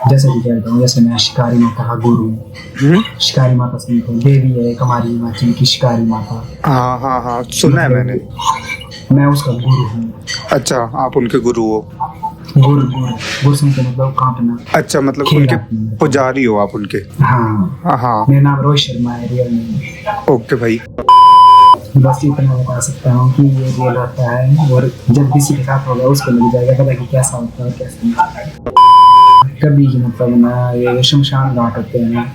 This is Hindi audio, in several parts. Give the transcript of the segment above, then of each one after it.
जैसे कि कहता हूँ, जैसे मैं शिकारी माता का गुरु हूँ। शिकारी माता से देवी है एक हमारी हिमाचल की शिकारी माता। हाँ हाँ हाँ, सुना है मैंने। मैं उसका गुरु हूँ। अच्छा, आप उनके गुरु हो। गुरु गुरु गुरु सुन के मतलब कांपना। अच्छा, मतलब खेल उनके आती है। पुजारी हो आप उनके। हाँ, हाँ हाँ, मेरा नाम रोहित शर्मा है रियल में। ओके भाई। बस इतना बता सकता हूँ कि ये रियल होता है, और जब किसी के साथ होगा उसको लग जाएगा पता कि कैसा होता है कैसा नहीं। कभी की मतलब ना, ये शमशान घाट होते हैं ना,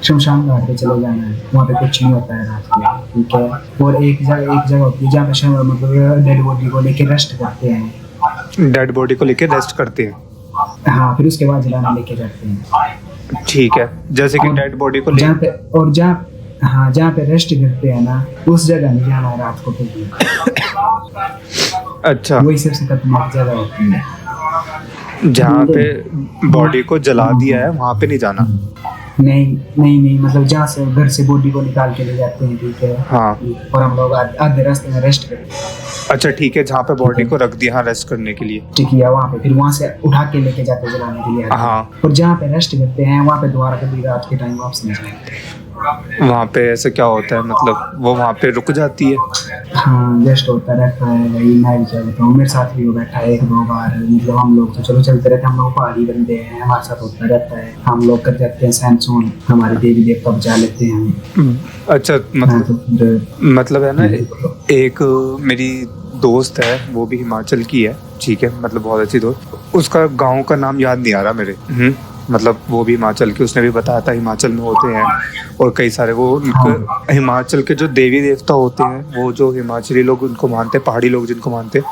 शमशान घाट पे चले जाना है, वहाँ पे कुछ नहीं होता है रात को, ठीक है। और एक जगह होती है जहाँ पे मतलब डेड बॉडी को लेके रेस्ट करते हैं। डेड बॉडी को लेके रेस्ट करते हैं। हाँ, फिर उसके बाद जलाने लेके जाते हैं। ठीक है, जैसे कि और डेड बॉडी को ले। जहाँ पे और जहाँ हाँ, जहाँ पे रेस्ट करते हैं ना, उस जगह नहीं जाना है रात को कभी। अच्छा, वही सबसे खतरनाक जगह होती है। जहाँ पे बॉडी को जला दिया है वहां पे नहीं जाना। नहीं नहीं नहीं, मतलब जहाँ से घर से बॉडी को निकाल के ले जाते हैं, ठीक है। हाँ, और हम लोग आधे रास्ते में रेस्ट करते हैं। अच्छा ठीक है, जहाँ पे बॉडी को रख दिया हाँ रेस्ट करने के लिए। ठीक है, वहाँ पे फिर वहाँ से उठा के लेके जाते हैं जलाने के लिए। हाँ, और जहाँ पे रेस्ट करते हैं वहाँ पे दोबारा कभी रात के टाइम वापस नहीं जाते। वहाँ पे ऐसे क्या होता है, मतलब वो वहाँ पे रुक जाती है। हाँ, रेस्ट होता रहता है भाई। मैं भी क्या बताऊँ, मेरे साथ भी हो बैठा है एक दो बार। मतलब हम लोग तो चलो चलते रहते हैं, हम लोग पहाड़ी बंदे हैं, हमारे साथ होता रहता है। हम लोग कर जाते हैं सैमसंग, हमारे देवी देवता बचा लेते हैं। अच्छा, हाँ, तो मतलब है ना, एक मेरी दोस्त है, वो भी हिमाचल की है, ठीक है, मतलब बहुत अच्छी दोस्त। उसका गांव का नाम याद नहीं आ रहा मेरे। मतलब वो भी हिमाचल के, उसने भी बताया था हिमाचल में होते हैं और कई सारे वो हिमाचल के जो देवी देवता होते हैं, वो जो हिमाचली लोग उनको मानते हैं, पहाड़ी लोग जिनको मानते हैं,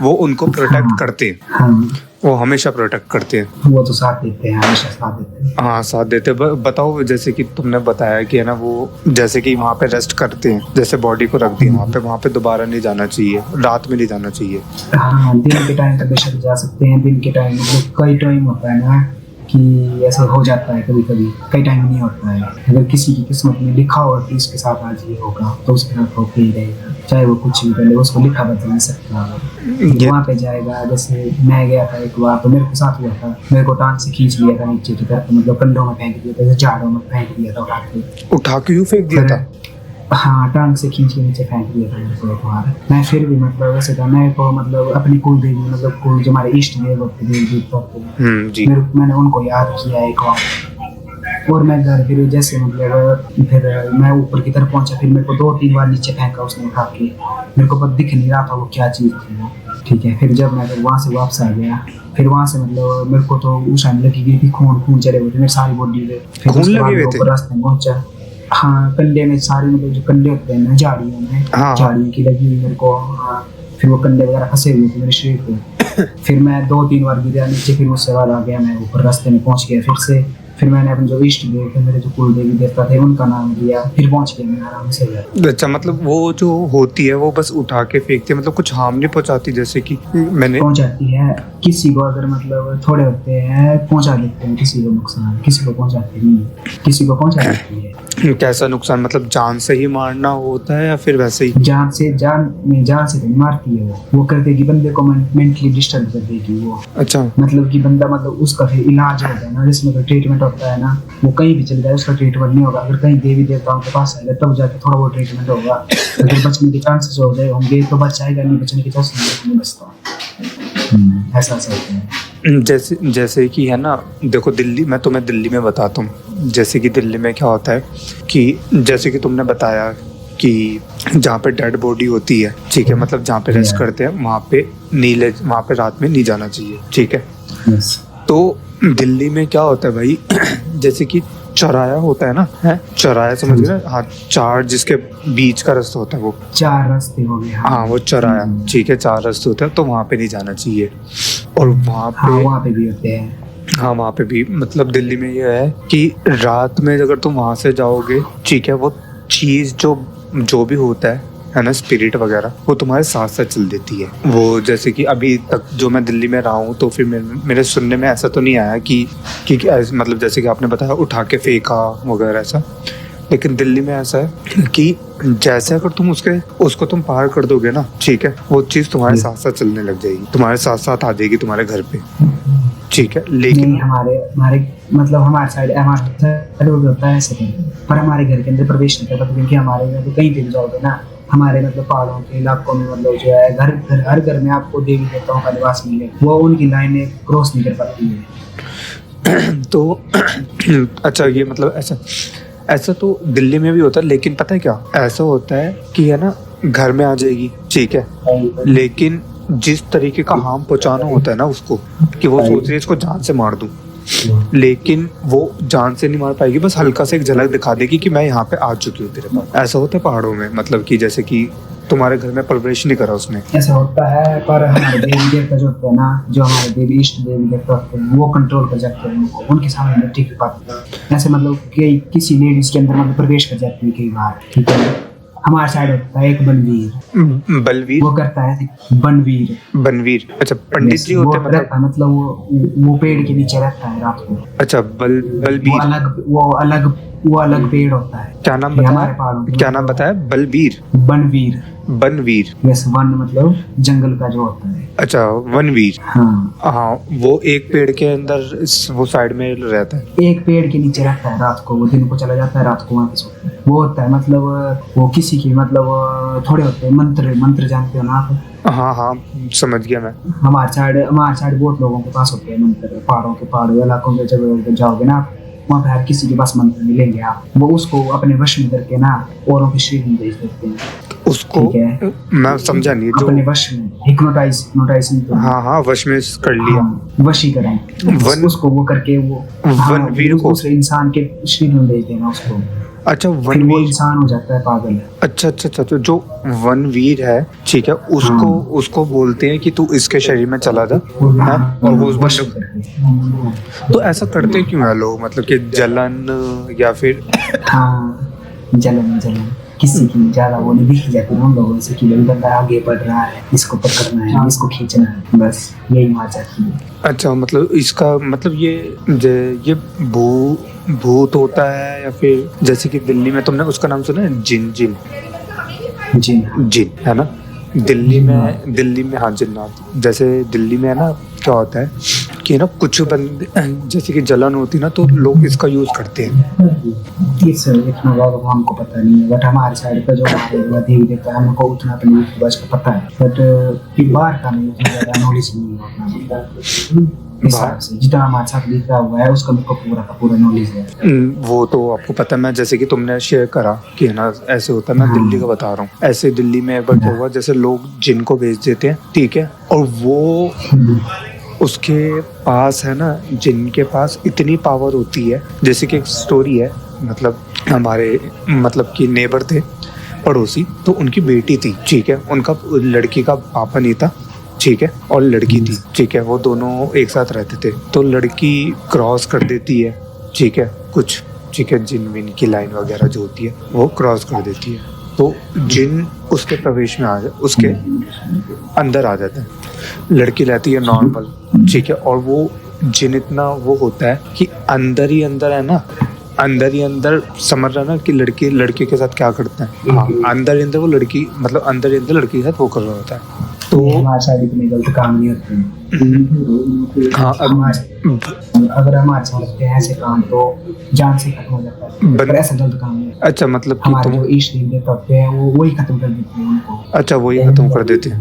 वो उनको प्रोटेक्ट करते हैं। हाँ, वो हमेशा प्रोटेक्ट करते हैं। वो तो साथ देते हैं, हमेशा साथ देते हैं। हाँ, साथ देते हैं। बताओ, जैसे कि तुमने बताया कि है ना, वो जैसे कि वहाँ पे रेस्ट करते हैं, जैसे बॉडी को रख दिया वहाँ पे दोबारा नहीं जाना चाहिए, रात में नहीं जाना चाहिए। हाँ, दिन के टाइम पे बेशक जा सकते हैं। दिन के टाइम मतलब कई टाइम होता है ना कि ऐसा हो जाता है, कभी कभी कई टाइम नहीं होता है। अगर किसी की किस्मत में लिखा होगा कि उसके साथ आज ये होगा, तो उसके साथ होके ही रहेगा, चाहे वो कुछ भी पहले उसको लिखा बदल नहीं सकता। वहाँ पे जाएगा। जैसे मैं गया था एक बार, तो मेरे के साथ हुआ था, मेरे को टांग से खींच लिया था नीचे की तरफ, मतलब कंधों में फेंक दिया था, झाड़ों में फेंक दिया था उठा के यूँ फेंक दिया था। हाँ, टांग से खींच के नीचे फेंक दिया था मेरे को एक बार। मैं फिर भी मतलब वैसे था, मेरे को मतलब अपनी कुल देवी, मतलब कुल जो हमारे इष्ट देव होते हैं जी, मैंने उनको याद किया एक बार। और मैं घर फिर जैसे मतलब फिर मैं ऊपर की तरफ पहुंचा, फिर मेरे को 2-3 बार नीचे फेंका उसने उठा के। मेरे को पता दिख नहीं रहा था वो क्या चीज़ थी वो, ठीक है। फिर जब मैं वहाँ से वापस आ गया, फिर वहाँ से मतलब मेरे को तो उस टाइम लगी गई थी, खून चले हुए थे मेरी सारी बॉडी पे। फिर खून उसके लगे हुए बाद थे? रास्ते में पहुंचा। हाँ, कंधे में सारे, मतलब जो कंधे होते हैं ना झाड़ियों में, हाँ, झाड़ियों की लगी हुई मेरे को। हाँ, फिर वो कंधे वगैरह फंसे हुए थे मेरे शरीर पे। फिर मैं 2-3 बार गिरा नीचे, फिर उससे बाद आ गया मैं ऊपर, रास्ते में पहुंच गया फिर से। फिर मैंने अपने जो इष्ट देव थे, मेरे जो कुल देवी देवता थे, उनका नाम लिया, फिर पहुंच गया मैं आराम से घर। अच्छा, मतलब वो जो होती है वो बस उठा के फेंकती है, मतलब कुछ हार्म नहीं पहुंचाती, जैसे कि मैंने पहुंचाती है किसी को, अगर मतलब थोड़े होते हैं पहुंचा देते हैं किसी को नुकसान, किसी को पहुंचाते नहीं, किसी को पहुंचा देती है। कैसा नुकसान, मतलब जान से ही मारना होता है या फिर वैसे ही? जान से तो नहीं मारती है वो कर देगी बंदे को, मेंटली डिस्टर्ब कर देगी वो। अच्छा, मतलब कि बंदा, मतलब उसका फिर इलाज होता है ना, जिसमें तो ट्रीटमेंट होता है ना, वो कहीं भी चल जाए उसका ट्रीटमेंट नहीं होगा। अगर कहीं देवी देवताओं के पास आएगा तब जाके थोड़ा बहुत ट्रीटमेंट होगा। अगर बचने के चांसेस हो गए होंगे तो बच जाएगा, नहीं बचने के चांसेस नहीं बचता। ऐसा होता है। जैसे कि है ना, देखो दिल्ली, मैं तुम्हें दिल्ली में बताता हूँ। जैसे कि दिल्ली में क्या होता है कि जैसे कि तुमने बताया कि जहाँ पे डेड बॉडी होती है, ठीक है, मतलब जहाँ पे रेस्ट करते हैं वहाँ पे रात में नहीं जाना चाहिए, ठीक है। तो दिल्ली में क्या होता है भाई, जैसे कि चौराया होता है ना, है चौराया, समझ गए ना? हाँ, 4 जिसके बीच का रास्ता होता है, वो 4 रास्ते हो गए। हाँ, वो चौराया, ठीक है, 4 रास्ते होते हैं, तो वहाँ पे नहीं जाना चाहिए। और वहाँ पे भी होते हैं। हाँ, वहाँ पे भी, मतलब दिल्ली में ये है कि रात में अगर तुम वहाँ से जाओगे, ठीक है, वो चीज़ जो भी होता है ना, स्पिरिट वगैरह, वो तुम्हारे साथ साथ चल देती है। वो जैसे कि अभी तक जो मैं दिल्ली में रहा हूँ, तो फिर मेरे सुनने में ऐसा तो नहीं आया कि मतलब जैसे कि आपने बताया उठा के फेंका वगैरह ऐसा, लेकिन दिल्ली में ऐसा है कि जैसे अगर तुम उसको तुम पार कर दोगे ना, ठीक है, वो चीज तुम्हारे साथ साथ चलने लग जाएगी, तुम्हारे साथ साथ आ जाएगी तुम्हारे घर पे, ठीक है। लेकिन नहीं, हमारे मतलब हमारे साइड होता है ऐसे नहीं। पर हमारे घर के अंदर प्रवेश नहीं करता, क्योंकि हमारे घर तो कहीं पे भी जाओगे ना, हमारे मतलब पहाड़ों के इलाकों में मतलब जो है हर घर में आपको देवी देवताओं का निवास मिले, वो उनकी लाइनें क्रॉस नहीं कर पाती है। तो अच्छा, ये मतलब ऐसा तो दिल्ली में भी होता है, लेकिन पता है क्या ऐसा होता है कि है ना, घर में आ जाएगी, ठीक है, लेकिन जिस तरीके का हार्म पहुंचाना होता है ना उसको, कि वो सोच रही है इसको जान से मार दूं, लेकिन वो जान से नहीं मार पाएगी, बस हल्का से एक झलक दिखा देगी कि मैं यहाँ पे आ चुकी हूँ तेरे पास। ऐसा होता है पहाड़ों में, मतलब कि जैसे कि तुम्हारे घर में प्रवेश नहीं करा उसने, ऐसा होता है। पर हमारे देवी देवता जो होते हैं ना, जो हमारे देवी इष्ट देवी देवता होते हैं, वो कंट्रोल कर जाते हैं उनको, उनके सामने नहीं टिक पाते। ऐसे मतलब कि किसी लेडीज के अंदर मतलब प्रवेश कर जाती है कई बार, ठीक है। हमारे साइड होता है एक बनवीर, बलवीर, वो करता है बनवीर। अच्छा, पंडित जी होते हैं, मतलब वो पेड़ के नीचे रहता है रात को। अच्छा, बलबीर, वो अलग पेड़ होता है। क्या नाम बताया? बलबीर, बनवीर। यस, वन मतलब जंगल का जो होता है। अच्छा, वनवीर। हाँ, वो एक पेड़ के अंदर वो साइड में रहता है, एक पेड़ के नीचे रहता है रात को, वो दिन को चला जाता है, रात को वहाँ पे सोता है। वो होता है मतलब वो किसी की मतलब थोड़े होते हैं मंत्र जानते हो ना आप? हाँ, समझ गया मैं। हमारे साइड बहुत लोगों के पास होते हैं मंत्र, पहाड़ों इलाकों में जब जाओगे ना, वहाँ पे हर किसी के पास मंत्र मिलेंगे आप, वो उसको अपने वश में करके ना औरों के शरीर में भेज देते हैं उसको। मैं समझा नहीं, जो अपने वश में हिप्नोटाइज हाँ, वश में कर लिया, वशीकरण, उसको वो करके वो वनवीर को दूसरे इंसान के शरीर में भेज देना उसको। अच्छा, वो वनवीर इंसान हो जाता है पागल। अच्छा, तो जो वनवीर है, ठीक है, उसको बोलते हैं कि तू इसके शरीर में चला जा, और वो उस तो ऐसा करते क्यों है लोग? मतलब कि जलन या फिर जलन किसी की ज्यादा वो नहीं दिखी जाती उन लोगों से, कि भाई बंदा आगे बढ़ रहा है, इसको पकड़ना है, इसको खींचना है, बस यही मार जाती है। अच्छा, मतलब इसका मतलब ये भूत होता है, या फिर जैसे कि दिल्ली में तुमने उसका नाम सुना है, जिन है ना? दिल्ली में हाँ, जिन्नात। जैसे दिल्ली में है ना, क्या होता है कि ना, कुछ बंदे जैसे कि जलन होती है ना, तो लोग इसका यूज करते हैं। इतना ज्यादा हमको पता नहीं है, बट हमारे साइड पे जो देवी देवता है, हमको उतना अपने बस का पता है, बट बाहर का नहीं, उतना ज्यादा नॉलेज नहीं है। जितना हमारे साथ लिखा हुआ है उसका मुझको पूरा का पूरा नॉलेज है। वो तो आपको पता है। मैं जैसे कि तुमने शेयर करा कि है ना ऐसे होता है, मैं दिल्ली का बता रहा हूँ। ऐसे दिल्ली में एक बार क्या हुआ, जैसे लोग जिन को भेज देते हैं, ठीक है, और वो उसके पास है ना, जिनके पास इतनी पावर होती है। जैसे कि एक स्टोरी है, मतलब हमारे मतलब कि नेबर थे, पड़ोसी, तो उनकी बेटी थी, ठीक है, उनका लड़की का पापा नहीं था, ठीक है, और लड़की थी, ठीक है, वो दोनों एक साथ रहते थे। तो लड़की क्रॉस कर देती है, ठीक है, कुछ, ठीक है, जिन विन की लाइन वगैरह जो होती है वो क्रॉस कर देती है, तो जिन उसके प्रवेश में आ जाए, उसके अंदर आ जाता है। लड़की रहती है नॉर्मल, ठीक है, और वो जिन इतना वो होता है कि अंदर ही अंदर है ना, अंदर ही अंदर समझ रहा ना कि लड़के के साथ क्या करता है। हाँ, अंदर ही अंदर वो लड़की, मतलब अंदर ही अंदर लड़की के साथ वो कर रहा होता है। तो हमारे साथ इतने गलत काम नहीं होते हैं। हाँ, अगर हमारे साथ होते हैं ऐसे काम तो जान से खत्म हो जाता है, पर ऐसा गलत काम नहीं। अच्छा, मतलब हमारे जो इष्ट देवता होते हैं वो वही खत्म कर देते हैं उनको। अच्छा, वही खत्म कर देते हैं।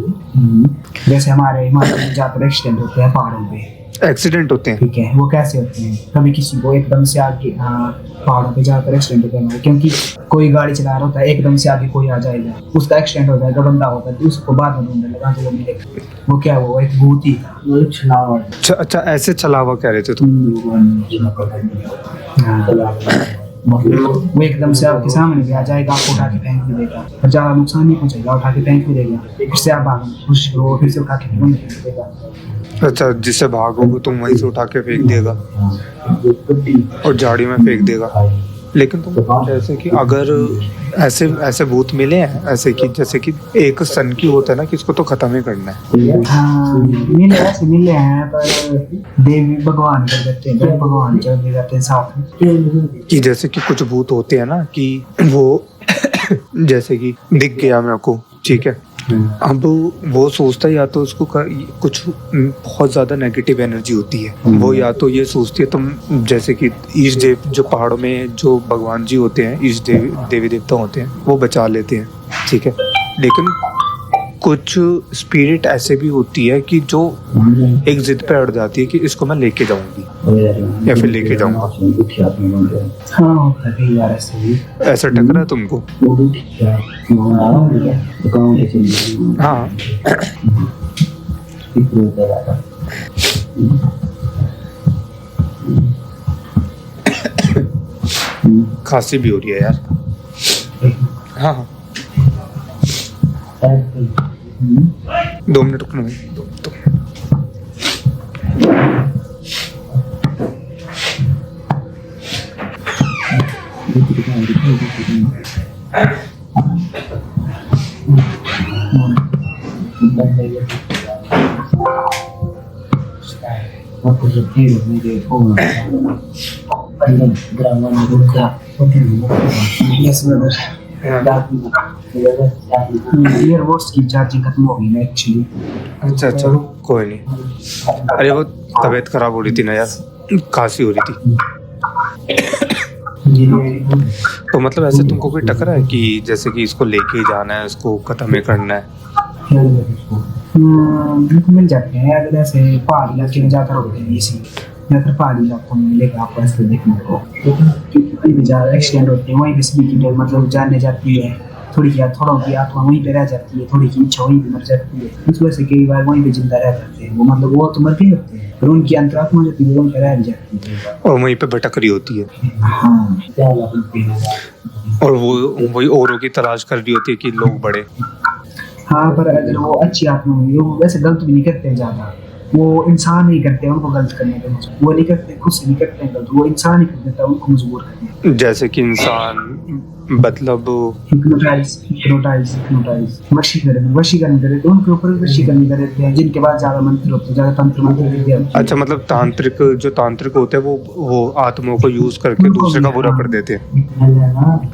जैसे हमारे हिमाचल में ज्यादातर एक्सीडेंट होते हैं पहाड़ों पे, एक्सीडेंट होते हैं, ठीक है। वो कैसे होते हैं, कभी किसी को एकदम से आगे, पहाड़ों पे ज्यादातर एक्सीडेंट होते हैं, क्योंकि कोई गाड़ी चला रहा होता है, एकदम से आगे कोई आ जाएगा, उसका एक्सीडेंट हो जाएगा, बंदा होगा, तो उसको बाद में ढूंढने लगा तो वो मिलेगा। वो क्या, वो एक भूत ही था, वो छलावा। अच्छा, ऐसे छलावा कह रहे थे तुम? वो एकदम से आपके सामने भी आ जाएगा, आपको उठा के फेंक भी देगा, और ज्यादा नुकसान नहीं पहुंचेगा, उठा के फेंक भी देगा, फिर से आप कोशिश करो, फिर से उठा के फेंक देगा। अच्छा, जिससे भागोगे तुम वहीं से उठा के फेंक देगा और झाड़ी में फेंक देगा। लेकिन तुम जैसे कि अगर ऐसे ऐसे भूत मिले हैं ऐसे कि जैसे कि एक सन की होता है ना कि इसको तो खत्म ही करना है। हाँ मिले हैं पर देवी भगवान कर देते हैं, देवी भगवान चल भी जाते हैं साथ में। कि जैसे कि कुछ भूत होते हैं ना कि वो जैसे कि दिख गया मेरे को, ठीक है, अब वो सोचता है या तो उसको कुछ बहुत ज्यादा नेगेटिव एनर्जी होती है, वो या तो ये सोचती है तुम जैसे कि ईश देव जो पहाड़ों में जो भगवान जी होते हैं, ईश देवी देवता होते हैं, वो बचा लेते हैं, ठीक है। लेकिन कुछ स्पिरिट ऐसे भी होती है कि जो एक जिद पे अड़ जाती है कि इसको मैं लेके जाऊंगी या फिर लेके जाऊंगा। हाँ कई बार ऐसे भी ऐसा टकरा है तुमको? हाँ खांसी भी हो रही है यार। हाँ हाँ 2 मिनट रुकना भाई, 2 minute. Yes brother, earbuds की चार्जिंग खत्म हो गई ना एक्चुअली। अच्छा अच्छा कोई नहीं। अरे वो तबीयत खराब हो रही थी ना यार, खांसी हो रही थी। तो मतलब ऐसे तुमको कोई टकरा है कि जैसे कि इसको लेके ही जाना है, इसको खत्म ही करना है? बिल्कुल मिल जाते हैं अगर ऐसे पहाड़ी इलाके में जाकर होते हैं इसी या फिर पहाड़ी इलाकों में मिलेगा आपको ऐसे देखने को। कहीं भी ज़्यादा एक्सीडेंट होते हैं वहीं पे सभी की मतलब जानने जाती है, थोड़ी की थोड़ों की आत्मा वहीं पे रह जाती है, थोड़ी की इच्छा वहीं पे मर जाती है। इस वजह से कई बार वहीं पे जिंदा रह जाते हैं वो, मतलब वो तो मर भी होते हैं पर उनकी अंतरात्मा जो थी वो वहीं पे रह जाती है और वहीं पे भटक रही होती है। हाँ और वो वही औरों की तलाश कर रही होती है कि लोग बढ़े। हाँ पर अगर वो अच्छी आत्मा हुई वो वैसे गलत भी नहीं करते ज़्यादा, वो इंसान ही करते हैं उनको गलत करने के, वो नहीं करते खुद से नहीं करते हैं गलत, वो इंसान ही कर देता है उनको मजबूर करने। जैसे कि इंसान मतलब हिप्नोटाइज वशीकरण कर देते हैं, उनके ऊपर वशीकरण कर देते हैं जिनके पास ज्यादा मंत्र होते हैं, ज्यादा तंत्र मंत्र विद्या होती है। अच्छा मतलब तांत्रिक होते हैं वो आत्माओं को यूज करके दूसरे का बुरा कर देते हैं।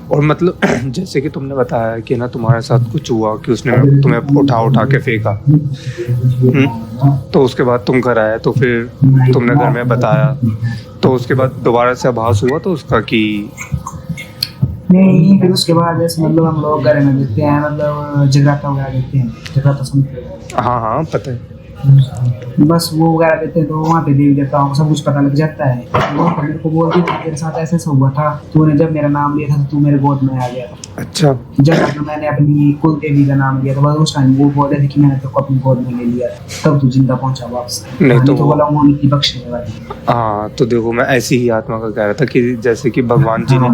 और मतलब जैसे कि तुमने बताया कि ना तुम्हारे साथ कुछ हुआ कि उसने तुम्हें उठा के फेंका, तो उसके बाद तुम घर आए तो फिर तुमने घर में बताया, तो उसके बाद दोबारा से आभास हुआ तो उसका कि नहीं, फिर उसके बाद जैसे मतलब हम लोग घर में देते हैं, मतलब जगराता वगैरह देते हैं, जगराता सुनते हैं। हाँ हाँ पता है। बस वो वगैरह देते हैं तो वहाँ पे देवी देवताओं को सब कुछ पता लग जाता है। वो मेरे को बोलती थी तेरे साथ ऐसे ऐसा हुआ था, तूने जब मेरा नाम लिया था तो तू मेरे गोद में आ गया था। अच्छा जब मैंने अपनी कुल देवी का नाम लिया था बस उस टाइम वो बोल रहे थे कि मैंने तेरे को अपनी गोद में ले लिया तब तू जिंदा पहुंचा वापस। नहीं तो बोला वो उनकी बख्शने वाली। हाँ तो देखो मैं ऐसी ही आत्मा का कह रहा था कि जैसे कि भगवान जी ने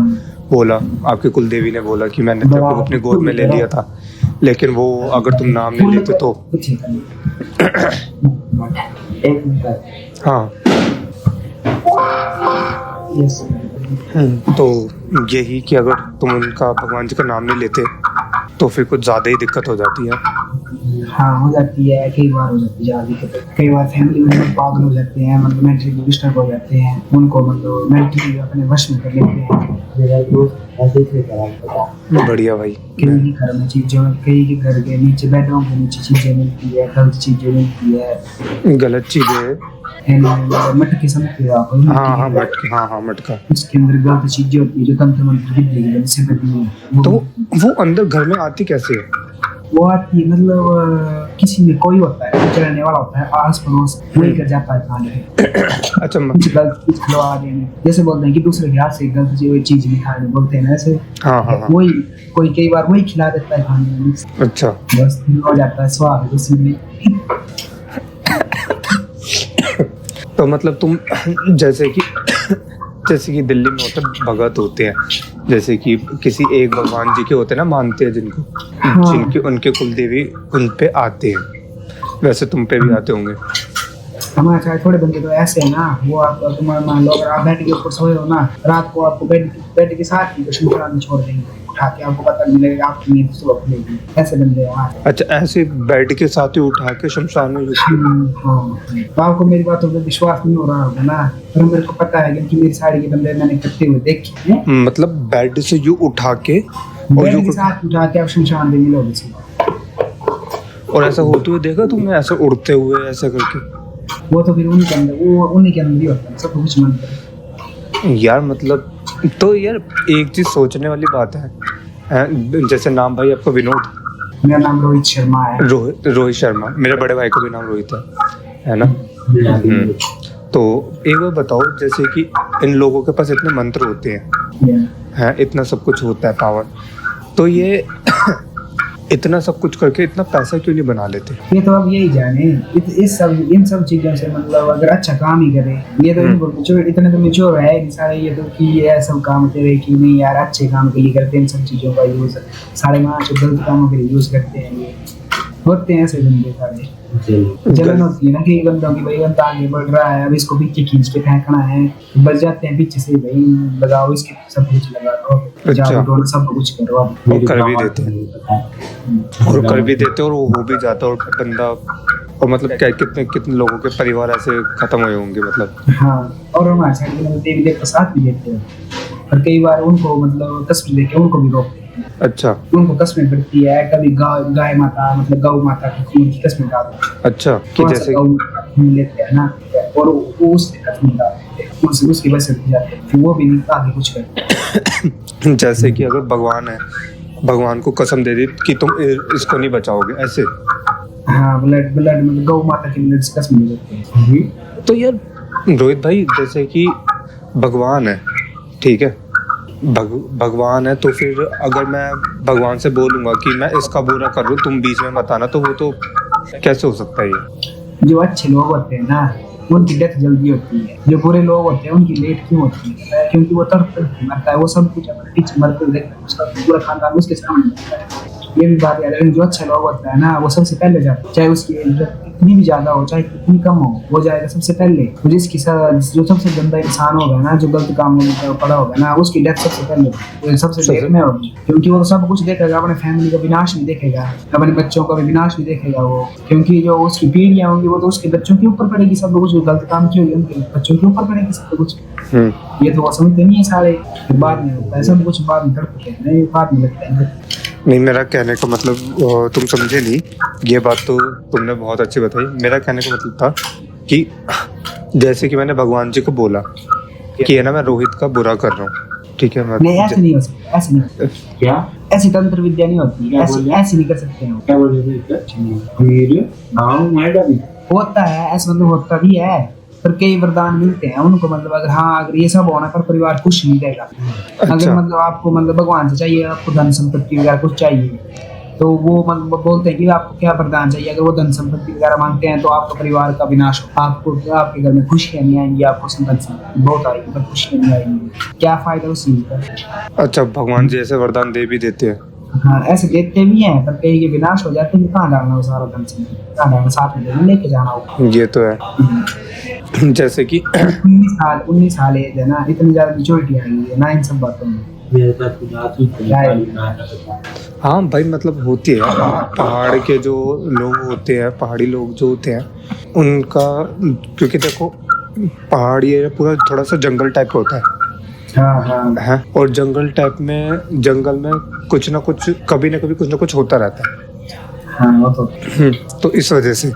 बोला, आपके कुल देवी ने बोला कि मैंने तेरे को अपनी गोद में ले लिया था, लेकिन वो अगर तुम नाम नहीं लेते तो हाँ तो यही कि अगर तुम उनका भगवान जी का नाम नहीं लेते तो फिर कुछ ज्यादा ही दिक्कत हो जाती है। हाँ हो जाती है, कई बार हो जाती है ज्यादा दिक्कत। कई बार फैमिली में पागल हो जाते हैं, मतलब मेंटली डिस्टर्ब हो जाते हैं, उनको मतलब मेंटली अपने वश में कर लेते हैं। बढ़िया भाई। कई घर में चीजें, कई के घर के नीचे बेडरूम के नीचे चीजें मिलती है, गलत चीजें मिलती है, गलत चीजें मटके समझते हो आप? हाँ मटके, हाँ मटका। उसके अंदर गलत चीजें होती है जो तंत्र मंत्र की देगी से बनी है। तो वो अंदर घर में आती कैसे है? वो आती मतलब किसी में कोई होता है चलने वाला होता है आस पड़ोस वही कर जाता है खाने। अच्छा कुछ गलत चीज खिलवा देंगे, जैसे बोलते हैं कि दूसरे के हाथ से गलत चीज नहीं खाने बोलते हैं ना, ऐसे हाँ वही कोई कई बार वही खिला देता है खाने में। अच्छा बस हो जाता है स्वाद उसी में। तो मतलब तुम जैसे कि दिल्ली में होते भगत होते हैं, जैसे कि किसी एक भगवान जी के होते हैं ना, मानते हैं जिनको, जिनके उनके कुल देवी उन पे आते हैं, वैसे तुम पे भी आते होंगे। हमारे साथ थोड़े बंदे तो ऐसे है ना, वो आप तुम्हारा मान लो अगर आप बेड के ऊपर सोए हो ना, रात को आपको बेड के साथ ही शमशान में छोड़ देंगे, उठा के आपको पता नहीं लगेगा, आपकी नींद सुबह खुलेगी। ऐसे बंदे हैं हमारे। अच्छा, ऐसे बेड के साथ ही उठा के शमशान में हाँ, तो आपको मेरी बातों पर विश्वास नहीं हो रहा होगा ना, पर मेरे को पता है क्योंकि मेरी साइड के बंदे मैंने करते हुए देखे हैं। मतलब बेड से यू उठा के और बेड यू के साथ उठा के आप शमशान में मिलोगे सीधा। और ऐसा होते हुए देखा तुमने, ऐसे उड़ते हुए ऐसे करके? वो तो फिर उन्हीं के अंदर ही होता है, सब कुछ मन कर। यार मतलब, तो यार एक चीज सोचने वाली बात है, जैसे नाम भाई आपका विनोद, मेरा नाम रोहित शर्मा है। रोहित शर्मा, मेरे बड़े भाई का भी नाम रोहित है ना? तो एक बार बताओ, जैसे कि इन लोगों के पास इतने मंत्र होते हैं, इतना सब कुछ होता है पावर, तो ये इतना सब कुछ करके इतना पैसा क्यों नहीं बना लेते? ये तो अब यही जाने, इन सब चीजों से मतलब अगर अच्छा काम ही करे, ये तो इतने तो मेच्योर है नहीं सारे, ये तो कि ये सब काम करे कि नहीं यार अच्छे काम के लिए करते हैं, इन सब चीजों का यूज सारे वहाँ से गलत कामों के लिए यूज करते हैं। ये होते हैं ऐसे बंदे सारे, जलन होती है ना कि बंदों की भाई बंदा आगे बढ़ रहा है, अब इसको पीछे खींच के फेंकना है, बच जाते हैं पीछे से, भाई लगाओ इसके सब कुछ लगा दो, जाओ सब कुछ करो, और कर भी देते हैं, और कर भी देते और वो हो भी जाता है, और बंदा, और मतलब क्या कितने कितने लोगों के परिवार ऐसे खत्म हुए होंगे मतलब। हाँ, और हमारे साइड में देवी देवता साथ भी देते हैं, और कई बार उनको मतलब तस्वीर देके उनको भी रोकते हैं। अच्छा, उनको कस्में पड़ती है, कभी गाय माता मतलब गौ माता की खून की कस्में डालते हैं। अच्छा, कि जैसे गौ माता का खून लेते हैं ना, और वो उससे कस्में डालते हैं, उसकी वजह से जाते हैं, फिर वो भी नहीं आगे कुछ करते। जैसे कि अगर भगवान है, भगवान को कसम दे दी कि तुम इसको नहीं बचाओगे, ऐसे? हाँ, ब्लड मतलब गौ माता की ब्लड से कस्में लेते हैं। तो यार रोहित भाई, जैसे कि भगवान है, ठीक है, भगवान है, तो फिर अगर मैं भगवान से बोलूंगा कि मैं इसका बुरा कर रहा हूँ, तुम बीच में मत आना, तो वो तो कैसे हो सकता है ये? जो अच्छे लोग होते हैं ना, उनकी डेथ जल्दी होती है, जो बुरे लोग होते हैं उनकी लेट क्यों होती है? क्योंकि वो तड़प मरता है, वो सब कुछ अपने पीछे मरते देखता है, उसका पूरा खानदान उसके सामने होता है। ये भी बात है, लेकिन जो अच्छे लोग होता है ना, वो सबसे पहले जाता है, चाहे उसकी कितनी भी ज्यादा हो चाहे कितनी कम हो, वो जाएगा सबसे पहले। तो जो सबसे गंदा इंसान होगा ना, जो गलत काम में पड़ा होगा ना, उसकी डेथ सबसे पहले सबसे लेट में होगी, क्योंकि वो सब कुछ देखेगा, अपने फैमिली का विनाश भी देखेगा, अपने बच्चों का भी विनाश भी देखेगा वो, क्योंकि जो उसकी पीढ़ियां होंगी वो तो उसके बच्चों के ऊपर पड़ेगी सब कुछ, जो गलत काम किए उनके बच्चों के ऊपर पड़ेगी सब कुछ। ये तो वो समझते नहीं है सारे, बाद में होता है सब कुछ, बाद में तड़पते हैं, बाद में लगता है। नहीं, मेरा कहने का मतलब तुम समझे नहीं, ये बात तो तुमने बहुत अच्छी बताई। मेरा कहने का मतलब था कि जैसे कि मैंने भगवान जी को बोला कि है ना, मैं रोहित का बुरा कर रहा हूँ, ठीक है, नहीं ऐसे नहीं हो सकता, ऐसे नहीं क्या, ऐसी तंत्र विद्या नहीं होती, ऐसे नहीं कर सकते हैं। क्या बोल रहे थे? होता है ऐसा, मतलब होता भी है, पर कई वरदान मिलते हैं उनको, मतलब अगर हाँ अगर ये सब होना पर परिवार खुश नहीं रहेगा। अच्छा। अगर मतलब आपको मतलब भगवान से चाहिए, आपको धन संपत्ति वगैरह कुछ चाहिए, तो वो मतलब बोलते हैं कि आपको क्या वरदान चाहिए, अगर वो धन संपत्ति वगैरह मांगते हैं तो आपका परिवार का विनाश हो, आपको आपके घर में खुशियां नहीं आएंगी, आपको संपत्ति बहुत आएगी पर खुशियां नहीं आएंगी, क्या फायदा उस चीज का। अच्छा, भगवान जी ऐसे वरदान दे भी देते हैं? हाँ, ऐसे देते भी हैं, पर कहीं के विनाश हो जाते हैं, कहाँ डालना वो सारा धन संपत्ति, कहाँ डालना, साथ में लेके जाना होगा। ये तो है। जैसे कि 19 साल एज है ना, इतनी ज्यादा मेच्योरिटी आ गई है ना इन सब बातों में। हाँ भाई, मतलब होती है, पहाड़ के जो लोग होते हैं, पहाड़ी लोग जो होते हैं उनका, क्योंकि देखो पहाड़ ये पूरा थोड़ा सा जंगल टाइप होता है। हाँ। है, और जंगल में कुछ ना कुछ, कभी ना कभी कुछ ना कुछ होता रहता है। हाँ, वो तो इस वजह से